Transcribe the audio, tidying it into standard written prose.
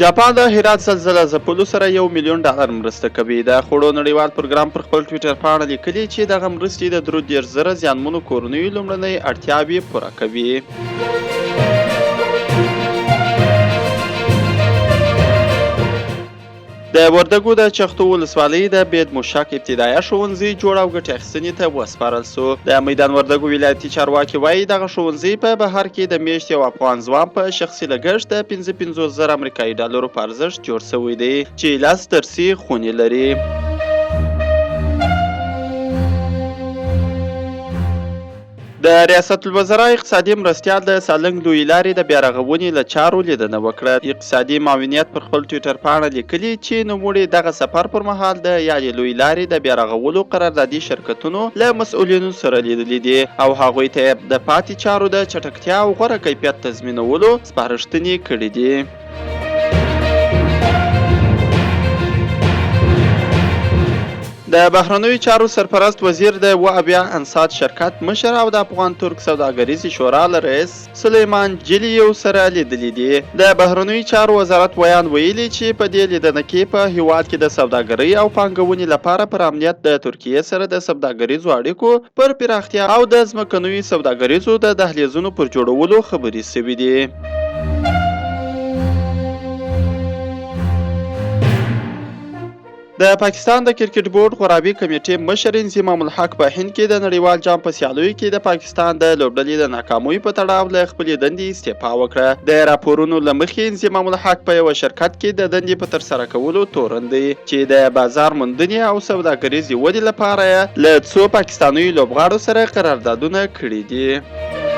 جاپان د هرات زلزله ځپلو سره $1 میلیون مرسته کوي. د خوړو نړیوال پروګرام پر خپل ټویټر پاڼه لیکلي چې دغه مرستې د 33,000 زیانمنو کورنیو لومړنۍ اړتیاوې پوره کوي. د وردګو د چختو ولسوالۍ د بید موشک ابتدایه ښوونځي جوړ او ګټې اخیستنې ته وسپارل سو. د میدان وردګو ولایتي چارواکي وایي دغه ښوونځی په بهر کې د میاشتې یو افغان ځوان په شخصي لګښت د $55,000 امریکایي ډالرو په ارزښت جوړ شوی دی چې 10 درسي خونې لري. د ریاست الوزرا اقتصادي مرستیال د سالنګ لویې لارې د بیارغونې له چارو لیدنه وکړه. اقتصادي معاونیت پر خپل ټویټر پاڼه لیکلي چې نوموړي دغه سفر پر مهال د یادې لویې لارې د بیارغولو قراردادي شرکتونو له مسؤلینو سره لیدلي دي او هغوی ته د پاتې چارو د چټکتیا او غوره کیفیت تضمینولو سپارښتنې کړې دي. د بهرنیو چارو سرپرست وزیر د وابیا انصات شرکت مشر او د افغان ترک سوداګریزې شورا له رئیس سلیمان جلیو سره لیدلي دي. د بهرنیو چارو وزارت ویان ویلي چې په دې لیدنه کې په هیواد کې د سوداګرۍ او پانګونې لپاره پر امنیت د ترکیې سره د سوداګریزو اړیکو پر پراختیا او د ځمکنیو سوداګریزو د دهلیزونو پر جوړولو خبرې شوې دي. د پاکستان د کرکټ بورډ غورابي کمیټې مشر انضمام الحق په هند کې د نړیوال جام په سیالیو کې د پاکستان د لوبډلې د ناکامۍ په تړاو له خپلې دندې استعفا وکړه. د راپورونو له مخې انضمام الحق په یوه شرکت کې د دندې په ترسره کولو تورن دی چې د بازار موندنې او سوداګریزې ودې لپاره له څو پاکستاني لوبغاړو سره قراردادونه کړي دي.